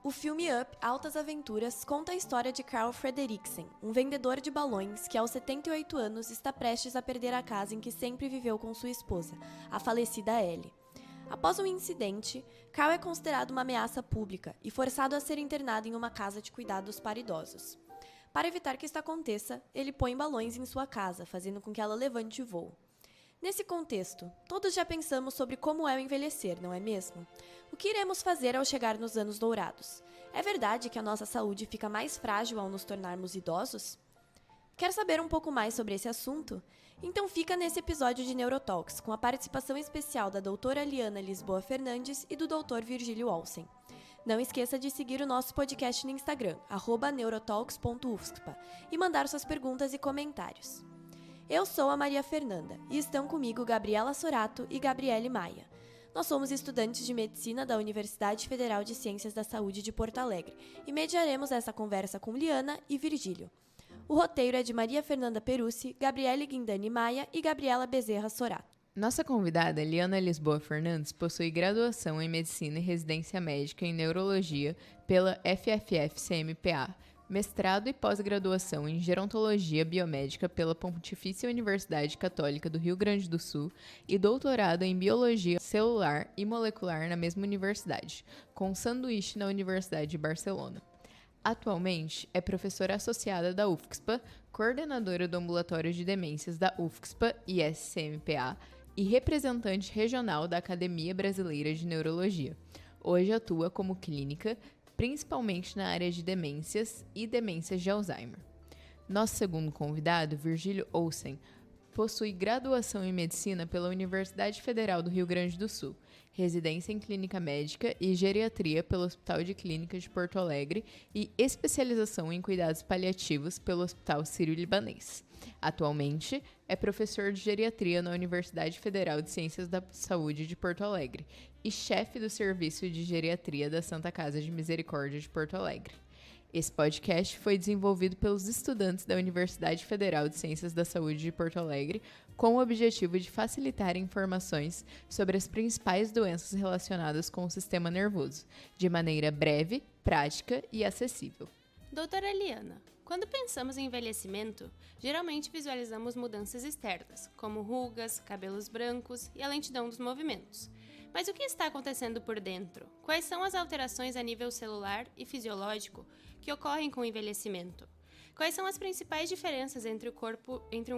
O filme Up, Altas Aventuras, conta a história de Carl Frederiksen, um vendedor de balões que aos 78 anos está prestes a perder a casa em que sempre viveu com sua esposa, a falecida Ellie. Após um incidente, Carl é considerado uma ameaça pública e forçado a ser internado em uma casa de cuidados para idosos. Para evitar que isto aconteça, ele põe balões em sua casa, fazendo com que ela levante voo. Nesse contexto, todos já pensamos sobre como é o envelhecer, não é mesmo? O que iremos fazer ao chegar nos anos dourados? É verdade que a nossa saúde fica mais frágil ao nos tornarmos idosos? Quer saber um pouco mais sobre esse assunto? Então fica nesse episódio de Neurotalks, com a participação especial da doutora Liana Lisboa Fernandes e do Dr. Virgílio Olsen. Não esqueça de seguir o nosso podcast no Instagram, @neurotalks.ufscpa, e mandar suas perguntas e comentários. Eu sou a Maria Fernanda e estão comigo Gabriela Sorato e Gabriele Maia. Nós somos estudantes de Medicina da Universidade Federal de Ciências da Saúde de Porto Alegre e mediaremos essa conversa com Liana e Virgílio. O roteiro é de Maria Fernanda Perucci, Gabriele Guindani Maia e Gabriela Bezerra Sorato. Nossa convidada, Liana Lisboa Fernandes, possui graduação em Medicina e Residência Médica em Neurologia pela FFF-CMPA, mestrado e pós-graduação em Gerontologia Biomédica pela Pontifícia Universidade Católica do Rio Grande do Sul e doutorado em Biologia Celular e Molecular na mesma universidade, com sanduíche na Universidade de Barcelona. Atualmente, é professora associada da UFSCPA, coordenadora do Ambulatório de Demências da UFSCPA e SCMPA e representante regional da Academia Brasileira de Neurologia. Hoje atua como clínica, principalmente na área de demências e demências de Alzheimer. Nosso segundo convidado, Virgílio Olsen, possui graduação em Medicina pela Universidade Federal do Rio Grande do Sul, residência em Clínica Médica e Geriatria pelo Hospital de Clínicas de Porto Alegre e especialização em Cuidados Paliativos pelo Hospital Sírio-Libanês. Atualmente, é professor de Geriatria na Universidade Federal de Ciências da Saúde de Porto Alegre e chefe do Serviço de Geriatria da Santa Casa de Misericórdia de Porto Alegre. Esse podcast foi desenvolvido pelos estudantes da Universidade Federal de Ciências da Saúde de Porto Alegre com o objetivo de facilitar informações sobre as principais doenças relacionadas com o sistema nervoso, de maneira breve, prática e acessível. Doutora Liana, quando pensamos em envelhecimento, geralmente visualizamos mudanças externas, como rugas, cabelos brancos e a lentidão dos movimentos. Mas o que está acontecendo por dentro? Quais são as alterações a nível celular e fisiológico que ocorrem com o envelhecimento? Quais são as principais diferenças entre um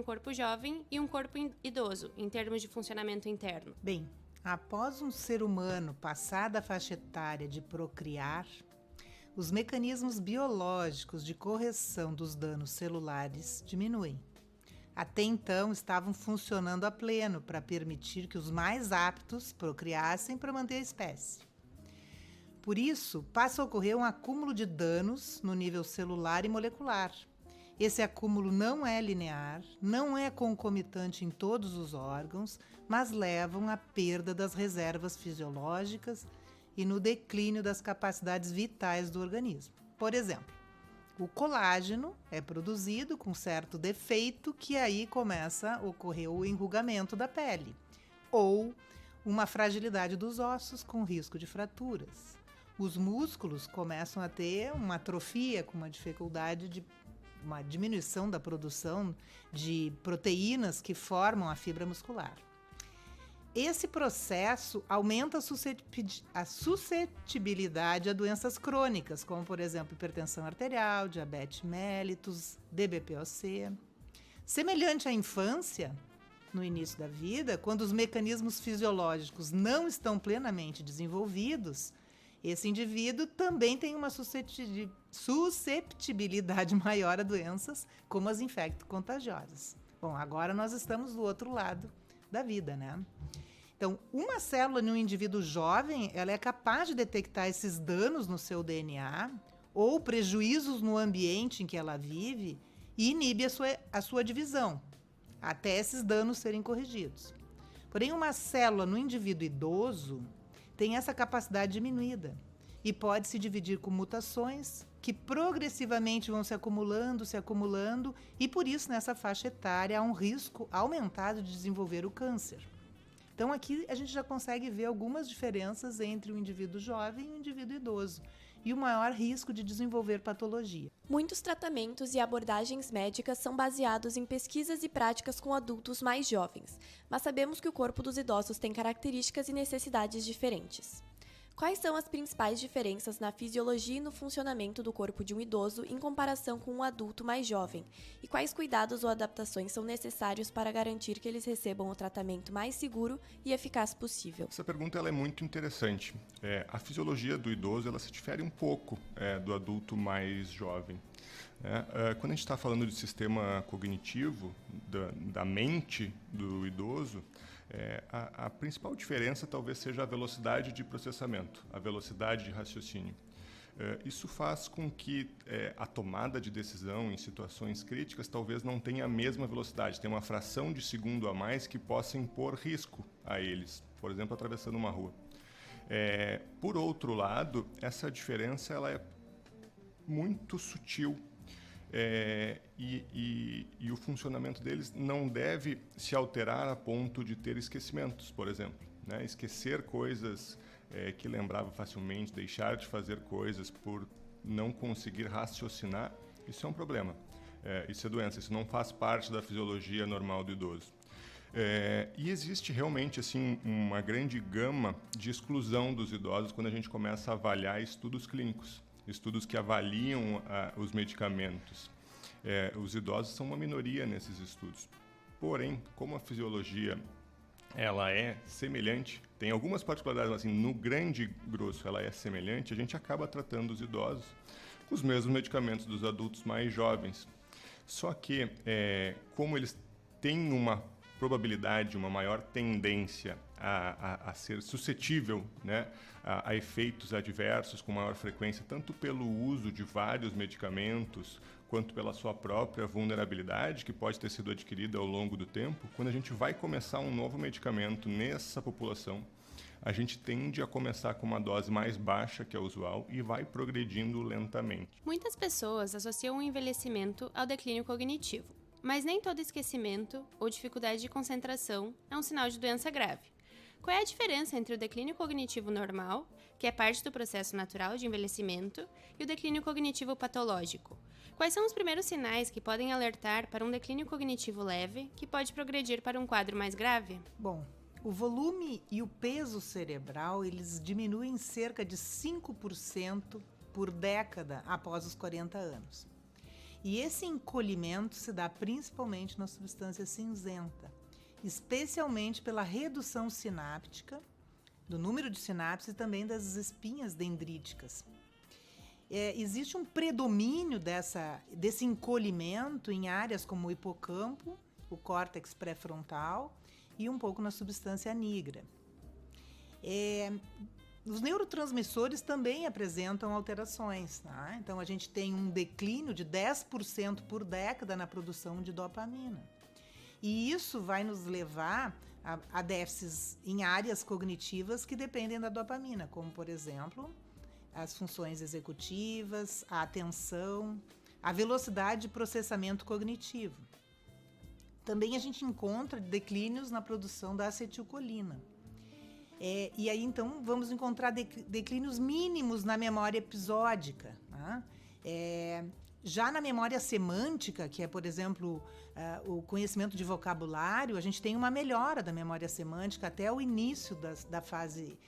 corpo jovem e um corpo idoso, em termos de funcionamento interno? Bem, após um ser humano passar da faixa etária de procriar, os mecanismos biológicos de correção dos danos celulares diminuem. Até então, estavam funcionando a pleno para permitir que os mais aptos procriassem para manter a espécie. Por isso, passa a ocorrer um acúmulo de danos no nível celular e molecular. Esse acúmulo não é linear, não é concomitante em todos os órgãos, mas levam à perda das reservas fisiológicas e no declínio das capacidades vitais do organismo. Por exemplo, o colágeno é produzido com certo defeito que aí começa a ocorrer o enrugamento da pele ou uma fragilidade dos ossos com risco de fraturas. Os músculos começam a ter uma atrofia com uma dificuldade de uma diminuição da produção de proteínas que formam a fibra muscular. Esse processo aumenta a suscetibilidade a doenças crônicas, como, por exemplo, hipertensão arterial, diabetes mellitus, DBPOC. Semelhante à infância, no início da vida, quando os mecanismos fisiológicos não estão plenamente desenvolvidos, esse indivíduo também tem uma susceptibilidade maior a doenças, como as infecto-contagiosas. Bom, agora nós estamos do outro lado da vida, né? Então, uma célula em um indivíduo jovem, ela é capaz de detectar esses danos no seu DNA ou prejuízos no ambiente em que ela vive e inibe a sua divisão, até esses danos serem corrigidos. Porém, uma célula no indivíduo idoso tem essa capacidade diminuída e pode se dividir com mutações que progressivamente vão se acumulando, e por isso nessa faixa etária há um risco aumentado de desenvolver o câncer. Então aqui a gente já consegue ver algumas diferenças entre o indivíduo jovem e o indivíduo idoso. e o maior risco de desenvolver patologia. Muitos tratamentos e abordagens médicas são baseados em pesquisas e práticas com adultos mais jovens, mas sabemos que o corpo dos idosos tem características e necessidades diferentes. Quais são as principais diferenças na fisiologia e no funcionamento do corpo de um idoso em comparação com um adulto mais jovem? E quais cuidados ou adaptações são necessários para garantir que eles recebam o tratamento mais seguro e eficaz possível? Essa pergunta ela é muito interessante. A fisiologia do idoso ela se difere um pouco do adulto mais jovem. Quando a gente está falando de sistema cognitivo, da mente do idoso, a principal diferença talvez seja a velocidade de processamento, a velocidade de raciocínio. Isso faz com que a tomada de decisão em situações críticas talvez não tenha a mesma velocidade, tenha uma fração de segundo a mais que possa impor risco a eles, por exemplo, atravessando uma rua. Por outro lado, essa diferença ela é muito sutil. E o funcionamento deles não deve se alterar a ponto de ter esquecimentos, por exemplo. Esquecer coisas que lembrava facilmente, deixar de fazer coisas por não conseguir raciocinar, isso é um problema. Isso é doença, isso não faz parte da fisiologia normal do idoso. E existe realmente assim, uma grande gama de exclusão dos idosos quando a gente começa a avaliar estudos clínicos. Estudos que avaliam os medicamentos. Os idosos são uma minoria nesses estudos. Porém, como a fisiologia ela é semelhante, tem algumas particularidades, assim, no grande grosso ela é semelhante, a gente acaba tratando os idosos com os mesmos medicamentos dos adultos mais jovens. Só que, como eles têm uma probabilidade, uma maior tendência a ser suscetível, a efeitos adversos com maior frequência, tanto pelo uso de vários medicamentos, quanto pela sua própria vulnerabilidade, que pode ter sido adquirida ao longo do tempo. Quando a gente vai começar um novo medicamento nessa população, a gente tende a começar com uma dose mais baixa que a usual e vai progredindo lentamente. Muitas pessoas associam o envelhecimento ao declínio cognitivo. Mas nem todo esquecimento ou dificuldade de concentração é um sinal de doença grave. Qual é a diferença entre o declínio cognitivo normal, que é parte do processo natural de envelhecimento, e o declínio cognitivo patológico? Quais são os primeiros sinais que podem alertar para um declínio cognitivo leve, que pode progredir para um quadro mais grave? Bom, o volume e o peso cerebral, eles diminuem cerca de 5% por década após os 40 anos. E esse encolhimento se dá principalmente na substância cinzenta, especialmente pela redução sináptica, do número de sinapses e também das espinhas dendríticas. Existe um predomínio desse encolhimento em áreas como o hipocampo, o córtex pré-frontal e um pouco na substância nigra. Os neurotransmissores também apresentam alterações, tá? Então a gente tem um declínio de 10% por década na produção de dopamina. E isso vai nos levar a déficits em áreas cognitivas que dependem da dopamina, como, por exemplo, as funções executivas, a atenção, a velocidade de processamento cognitivo. Também a gente encontra declínios na produção da acetilcolina. E aí, então, vamos encontrar declínios mínimos na memória episódica. Tá? Já na memória semântica, que é, por exemplo, o conhecimento de vocabulário, a gente tem uma melhora da memória semântica até o início da fase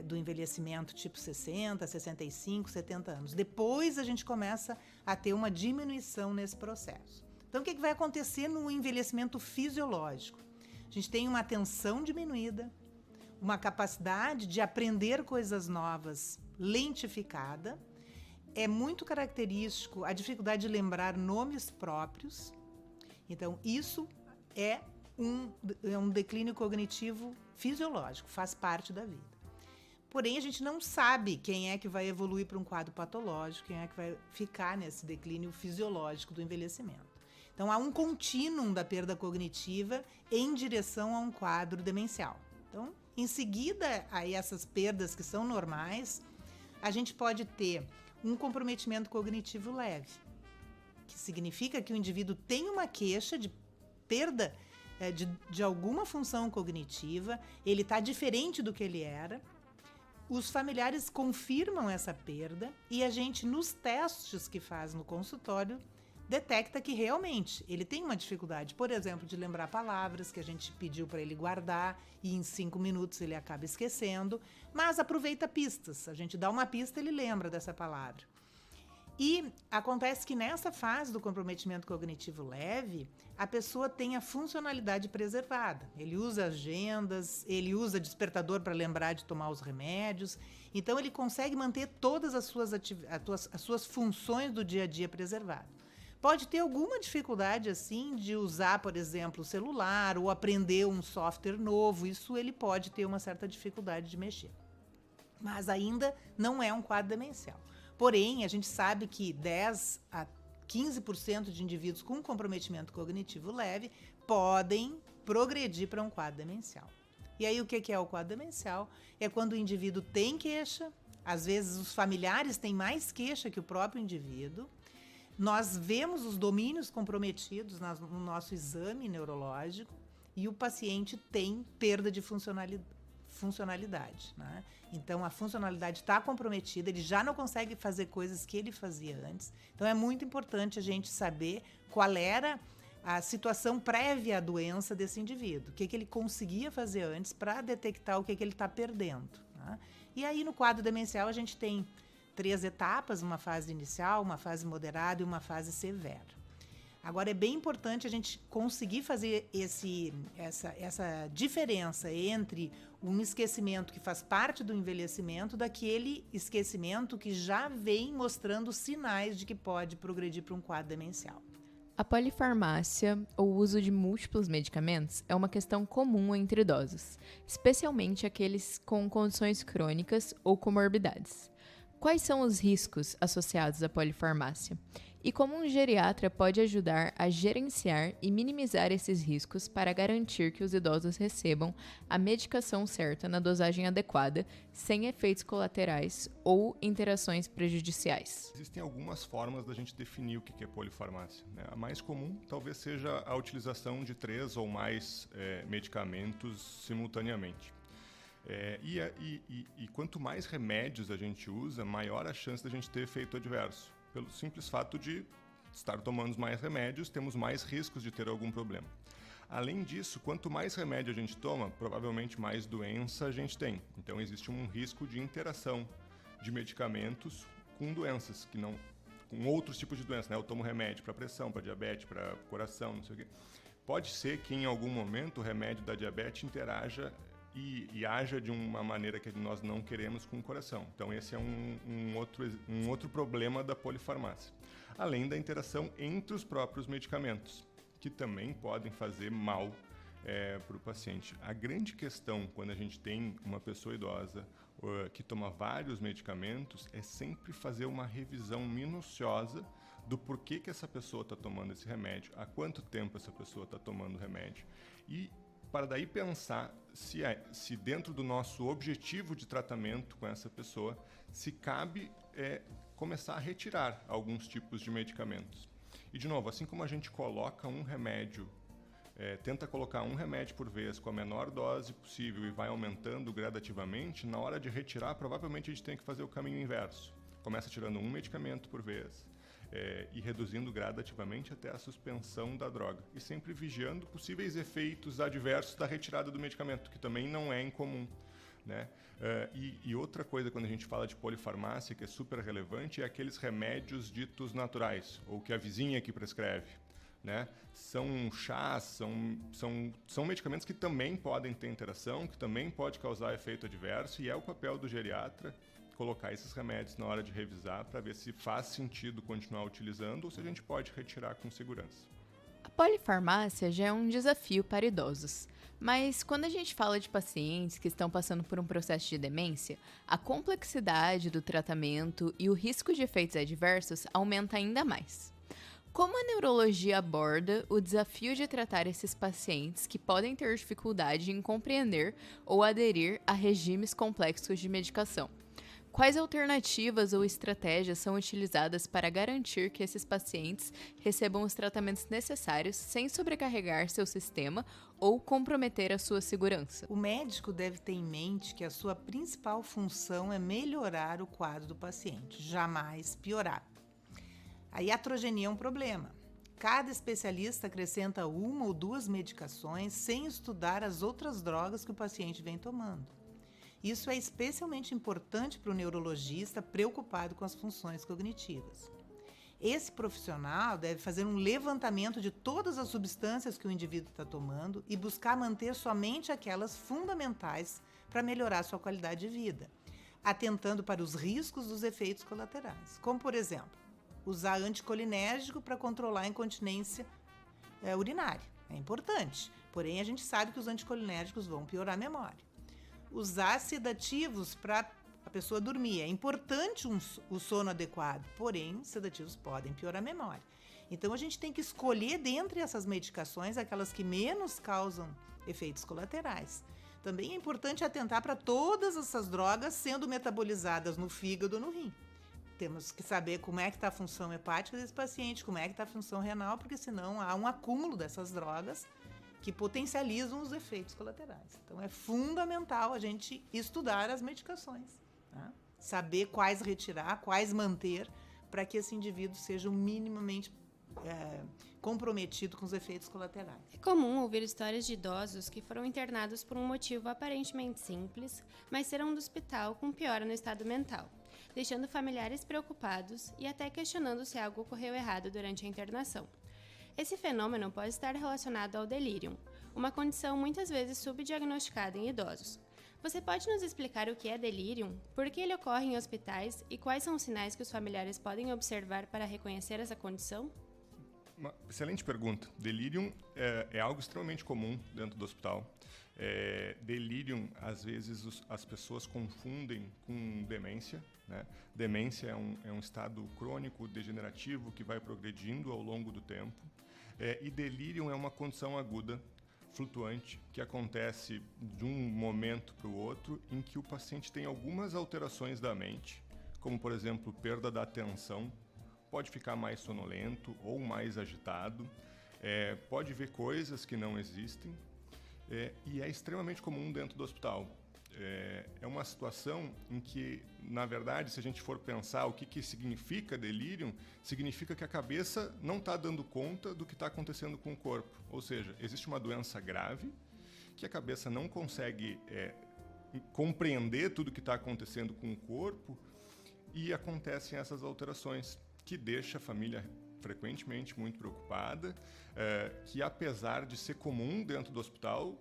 do envelhecimento, tipo 60, 65, 70 anos. Depois a gente começa a ter uma diminuição nesse processo. Então, o que vai acontecer no envelhecimento fisiológico? A gente tem uma atenção diminuída, uma capacidade de aprender coisas novas lentificada. É muito característico a dificuldade de lembrar nomes próprios. Então, isso é um declínio cognitivo fisiológico, faz parte da vida. Porém, a gente não sabe quem é que vai evoluir para um quadro patológico, quem é que vai ficar nesse declínio fisiológico do envelhecimento. Então, há um contínuo da perda cognitiva em direção a um quadro demencial. Então, em seguida a essas perdas que são normais, a gente pode ter um comprometimento cognitivo leve, que significa que o indivíduo tem uma queixa de perda de alguma função cognitiva, ele está diferente do que ele era, Os familiares confirmam essa perda e a gente, nos testes que faz no consultório, detecta que realmente ele tem uma dificuldade, por exemplo, de lembrar palavras que a gente pediu para ele guardar e em 5 minutos ele acaba esquecendo, mas aproveita pistas. A gente dá uma pista, ele lembra dessa palavra. E acontece que nessa fase do comprometimento cognitivo leve, a pessoa tem a funcionalidade preservada. Ele usa agendas, ele usa despertador para lembrar de tomar os remédios. Então, ele consegue manter todas as suas funções do dia a dia preservadas. Pode ter alguma dificuldade, assim, de usar, por exemplo, o celular ou aprender um software novo. Isso ele pode ter uma certa dificuldade de mexer. Mas ainda não é um quadro demencial. Porém, a gente sabe que 10 a 15% de indivíduos com comprometimento cognitivo leve podem progredir para um quadro demencial. E aí, o que é o quadro demencial? É quando o indivíduo tem queixa, às vezes os familiares têm mais queixa que o próprio indivíduo. Nós vemos os domínios comprometidos no nosso exame neurológico e o paciente tem perda de funcionalidade, né? Então, a funcionalidade está comprometida, ele já não consegue fazer coisas que ele fazia antes. Então, é muito importante a gente saber qual era a situação prévia à doença desse indivíduo, o que ele conseguia fazer antes para detectar o que ele está perdendo, né? E aí, no quadro demencial, a gente tem 3 etapas, uma fase inicial, uma fase moderada e uma fase severa. Agora, é bem importante a gente conseguir fazer essa diferença entre um esquecimento que faz parte do envelhecimento daquele esquecimento que já vem mostrando sinais de que pode progredir para um quadro demencial. A polifarmácia, ou uso de múltiplos medicamentos, é uma questão comum entre idosos, especialmente aqueles com condições crônicas ou comorbidades. Quais são os riscos associados à polifarmácia? E como um geriatra pode ajudar a gerenciar e minimizar esses riscos para garantir que os idosos recebam a medicação certa na dosagem adequada, sem efeitos colaterais ou interações prejudiciais? Existem algumas formas da gente definir o que é polifarmácia, né? A mais comum talvez seja a utilização de 3 ou mais medicamentos simultaneamente. E quanto mais remédios a gente usa, maior a chance da gente ter efeito adverso. Pelo simples fato de estar tomando mais remédios, temos mais riscos de ter algum problema. Além disso, quanto mais remédio a gente toma, provavelmente mais doença a gente tem. Então, existe um risco de interação de medicamentos com doenças, com outros tipos de doenças, né? Eu tomo remédio para pressão, para diabetes, para coração, não sei o quê. Pode ser que em algum momento o remédio da diabetes interaja e haja de uma maneira que nós não queremos com o coração. Então, esse é um outro problema da polifarmácia. Além da interação entre os próprios medicamentos, que também podem fazer mal para o paciente. A grande questão, quando a gente tem uma pessoa idosa que toma vários medicamentos, é sempre fazer uma revisão minuciosa do porquê que essa pessoa está tomando esse remédio, há quanto tempo essa pessoa está tomando o remédio. E para daí pensar se dentro do nosso objetivo de tratamento com essa pessoa, se cabe começar a retirar alguns tipos de medicamentos. E, de novo, assim como a gente coloca um remédio, tenta colocar um remédio por vez com a menor dose possível e vai aumentando gradativamente, na hora de retirar, provavelmente a gente tem que fazer o caminho inverso. Começa tirando um medicamento por vez, e reduzindo gradativamente até a suspensão da droga. E sempre vigiando possíveis efeitos adversos da retirada do medicamento, que também não é incomum, né? E outra coisa, quando a gente fala de polifarmácia, que é super relevante, é aqueles remédios ditos naturais, ou que a vizinha que prescreve, né? São chás, são medicamentos que também podem ter interação, que também pode causar efeito adverso, e é o papel do geriatra colocar esses remédios na hora de revisar para ver se faz sentido continuar utilizando ou se a gente pode retirar com segurança. A polifarmácia já é um desafio para idosos, mas quando a gente fala de pacientes que estão passando por um processo de demência, a complexidade do tratamento e o risco de efeitos adversos aumenta ainda mais. Como a neurologia aborda o desafio de tratar esses pacientes que podem ter dificuldade em compreender ou aderir a regimes complexos de medicação? Quais alternativas ou estratégias são utilizadas para garantir que esses pacientes recebam os tratamentos necessários sem sobrecarregar seu sistema ou comprometer a sua segurança? O médico deve ter em mente que a sua principal função é melhorar o quadro do paciente, jamais piorar. A iatrogenia é um problema. Cada especialista acrescenta 1 ou 2 medicações sem estudar as outras drogas que o paciente vem tomando. Isso é especialmente importante para o neurologista preocupado com as funções cognitivas. Esse profissional deve fazer um levantamento de todas as substâncias que o indivíduo está tomando e buscar manter somente aquelas fundamentais para melhorar sua qualidade de vida, atentando para os riscos dos efeitos colaterais, como, por exemplo, usar anticolinérgico para controlar a incontinência urinária. É importante, porém a gente sabe que os anticolinérgicos vão piorar a memória. Usar sedativos para a pessoa dormir. É importante o sono adequado, porém, sedativos podem piorar a memória. Então, a gente tem que escolher dentre essas medicações aquelas que menos causam efeitos colaterais. Também é importante atentar para todas essas drogas sendo metabolizadas no fígado ou no rim. Temos que saber como é que está a função hepática desse paciente, como é que está a função renal, porque senão há um acúmulo dessas drogas que potencializam os efeitos colaterais. Então, é fundamental a gente estudar as medicações, tá? Saber quais retirar, quais manter, para que esse indivíduo seja minimamente comprometido com os efeitos colaterais. É comum ouvir histórias de idosos que foram internados por um motivo aparentemente simples, mas saíram do hospital com piora no estado mental, deixando familiares preocupados e até questionando se algo ocorreu errado durante a internação. Esse fenômeno pode estar relacionado ao delírio, uma condição muitas vezes subdiagnosticada em idosos. Você pode nos explicar o que é delírio, por que ele ocorre em hospitais e quais são os sinais que os familiares podem observar para reconhecer essa condição? Uma excelente pergunta. Delírio é algo extremamente comum dentro do hospital. Delírio, às vezes, as pessoas confundem com demência, né? Demência é um estado crônico, degenerativo, que vai progredindo ao longo do tempo. E delírio é uma condição aguda, flutuante, que acontece de um momento para o outro, em que o paciente tem algumas alterações da mente, como, por exemplo, perda da atenção, pode ficar mais sonolento ou mais agitado, pode ver coisas que não existem, e é extremamente comum dentro do hospital. É uma situação em que, na verdade, se a gente for pensar o que significa delírio, significa que a cabeça não está dando conta do que está acontecendo com o corpo. Ou seja, existe uma doença grave que a cabeça não consegue compreender tudo o que está acontecendo com o corpo e acontecem essas alterações, que deixa a família frequentemente muito preocupada, que apesar de ser comum dentro do hospital,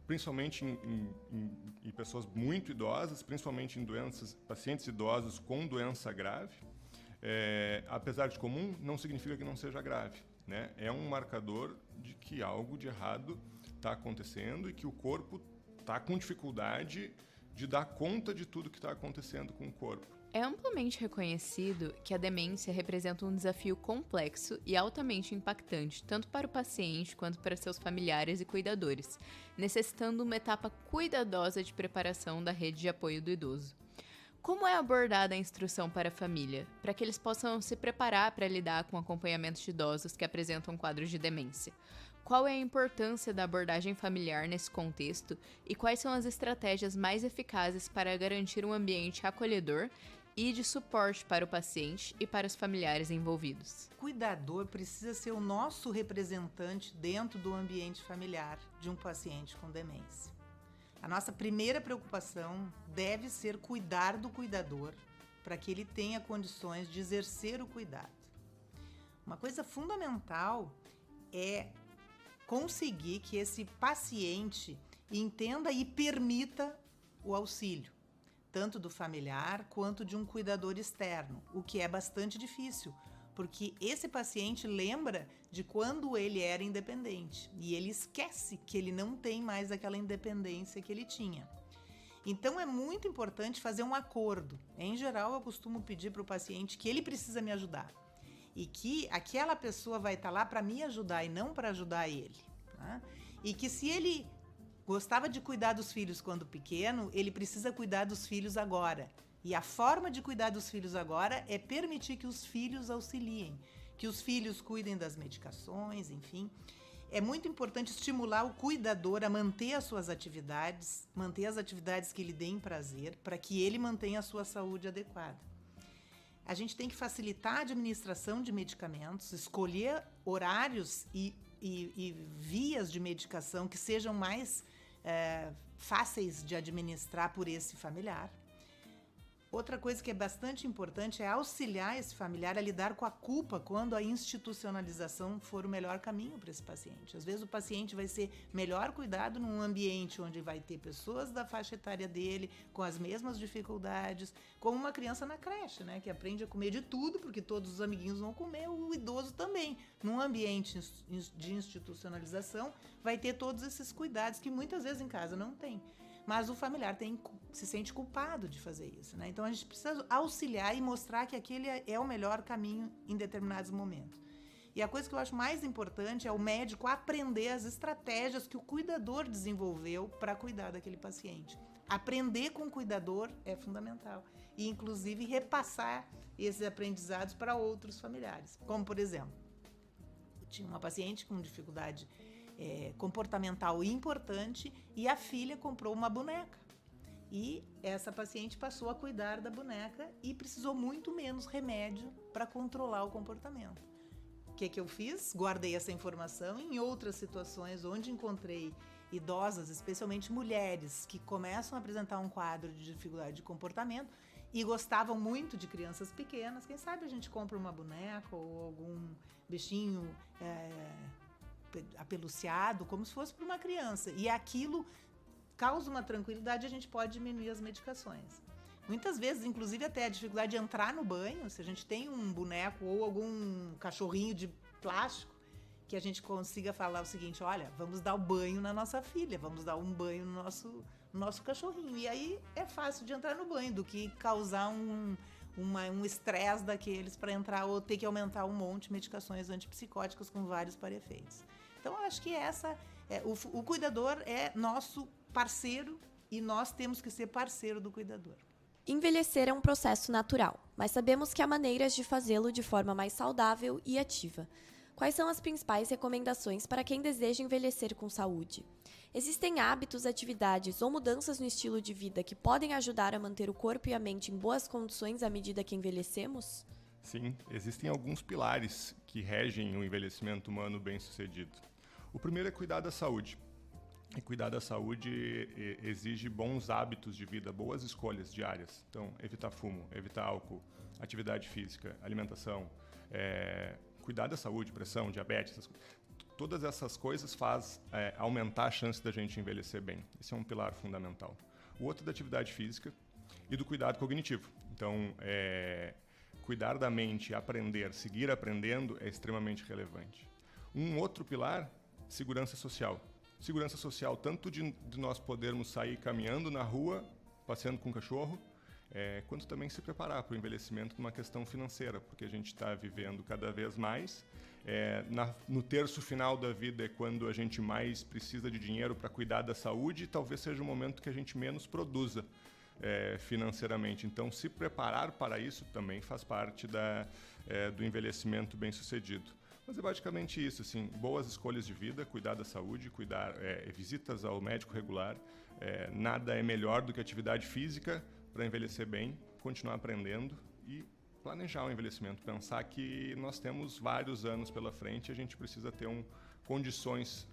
principalmente em pessoas muito idosas, principalmente em pacientes idosos com doença grave, apesar de comum, não significa que não seja grave, né? É um marcador de que algo de errado está acontecendo e que o corpo está com dificuldade de dar conta de tudo que está acontecendo com o corpo. É amplamente reconhecido que a demência representa um desafio complexo e altamente impactante, tanto para o paciente quanto para seus familiares e cuidadores, necessitando uma etapa cuidadosa de preparação da rede de apoio do idoso. Como é abordada a instrução para a família, para que eles possam se preparar para lidar com acompanhamento de idosos que apresentam quadros de demência? Qual é a importância da abordagem familiar nesse contexto e quais são as estratégias mais eficazes para garantir um ambiente acolhedor e de suporte para o paciente e para os familiares envolvidos? O cuidador precisa ser o nosso representante dentro do ambiente familiar de um paciente com demência. A nossa primeira preocupação deve ser cuidar do cuidador para que ele tenha condições de exercer o cuidado. Uma coisa fundamental é conseguir que esse paciente entenda e permita o auxílio, tanto do familiar quanto de um cuidador externo, o que é bastante difícil, porque esse paciente lembra de quando ele era independente e ele esquece que ele não tem mais aquela independência que ele tinha. Então é muito importante fazer um acordo. Em geral, eu costumo pedir para o paciente que ele precisa me ajudar e que aquela pessoa vai estar lá para me ajudar e não para ajudar ele, tá? E que se ele gostava de cuidar dos filhos quando pequeno, ele precisa cuidar dos filhos agora. E a forma de cuidar dos filhos agora é permitir que os filhos auxiliem, que os filhos cuidem das medicações, enfim. É muito importante estimular o cuidador a manter as suas atividades, manter as atividades que lhe deem prazer, para que ele mantenha a sua saúde adequada. A gente tem que facilitar a administração de medicamentos, escolher horários e vias de medicação que sejam mais fáceis de administrar por esse familiar. Outra coisa que é bastante importante é auxiliar esse familiar a lidar com a culpa quando a institucionalização for o melhor caminho para esse paciente. Às vezes o paciente vai ser melhor cuidado num ambiente onde vai ter pessoas da faixa etária dele com as mesmas dificuldades, como uma criança na creche, né, que aprende a comer de tudo, porque todos os amiguinhos vão comer, o idoso também. Num ambiente de institucionalização vai ter todos esses cuidados que muitas vezes em casa não tem. Mas o familiar se sente culpado de fazer isso, né? Então a gente precisa auxiliar e mostrar que aquele é o melhor caminho em determinados momentos. E a coisa que eu acho mais importante é o médico aprender as estratégias que o cuidador desenvolveu para cuidar daquele paciente. Aprender com o cuidador é fundamental. E, inclusive, repassar esses aprendizados para outros familiares. Como, por exemplo, eu tinha uma paciente com dificuldade comportamental importante e a filha comprou uma boneca. E essa paciente passou a cuidar da boneca e precisou muito menos remédio para controlar o comportamento. O que eu fiz? Guardei essa informação em outras situações onde encontrei idosas, especialmente mulheres, que começam a apresentar um quadro de dificuldade de comportamento e gostavam muito de crianças pequenas. Quem sabe a gente compra uma boneca ou algum bichinho apeluciado, como se fosse para uma criança. E aquilo causa uma tranquilidade e a gente pode diminuir as medicações. Muitas vezes, inclusive, até a dificuldade de entrar no banho, se a gente tem um boneco ou algum cachorrinho de plástico, que a gente consiga falar o seguinte: olha, vamos dar o banho na nossa filha, vamos dar um banho no nosso cachorrinho. E aí é fácil de entrar no banho do que causar um estresse daqueles para entrar ou ter que aumentar um monte de medicações antipsicóticas com vários para-efeitos. Então, eu acho que o cuidador é nosso parceiro e nós temos que ser parceiro do cuidador. Envelhecer é um processo natural, mas sabemos que há maneiras de fazê-lo de forma mais saudável e ativa. Quais são as principais recomendações para quem deseja envelhecer com saúde? Existem hábitos, atividades ou mudanças no estilo de vida que podem ajudar a manter o corpo e a mente em boas condições à medida que envelhecemos? Sim, existem alguns pilares que regem o envelhecimento humano bem-sucedido. O primeiro é cuidar da saúde. E cuidar da saúde exige bons hábitos de vida, boas escolhas diárias. Então, evitar fumo, evitar álcool, atividade física, alimentação, cuidar da saúde, pressão, diabetes, todas essas coisas fazem aumentar a chance da gente envelhecer bem. Esse é um pilar fundamental. O outro é da atividade física e do cuidado cognitivo. Então, cuidar da mente, aprender, seguir aprendendo é extremamente relevante. Um outro pilar, segurança social. Segurança social tanto de nós podermos sair caminhando na rua, passeando com o cachorro, quanto também se preparar para o envelhecimento numa questão financeira, porque a gente está vivendo cada vez mais. No terço final da vida é quando a gente mais precisa de dinheiro para cuidar da saúde e talvez seja o momento que a gente menos produza financeiramente. Então, se preparar para isso também faz parte do envelhecimento bem-sucedido. Mas é basicamente isso, assim, boas escolhas de vida, cuidar da saúde, visitas ao médico regular. Nada é melhor do que atividade física para envelhecer bem, continuar aprendendo e planejar o envelhecimento. Pensar que nós temos vários anos pela frente e a gente precisa ter condições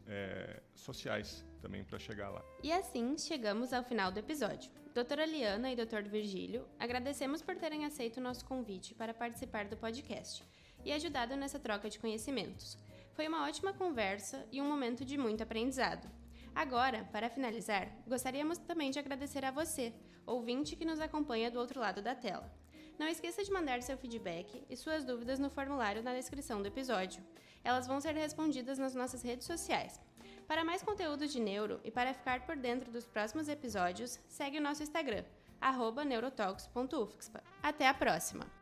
sociais também para chegar lá. E assim chegamos ao final do episódio. Doutora Liana e Dr. Virgílio, agradecemos por terem aceito o nosso convite para participar do podcast e ajudado nessa troca de conhecimentos. Foi uma ótima conversa e um momento de muito aprendizado. Agora, para finalizar, gostaríamos também de agradecer a você, ouvinte que nos acompanha do outro lado da tela. Não esqueça de mandar seu feedback e suas dúvidas no formulário na descrição do episódio. Elas vão ser respondidas nas nossas redes sociais. Para mais conteúdo de neuro e para ficar por dentro dos próximos episódios, segue o nosso Instagram, @neurotalks.ufxpa. Até a próxima!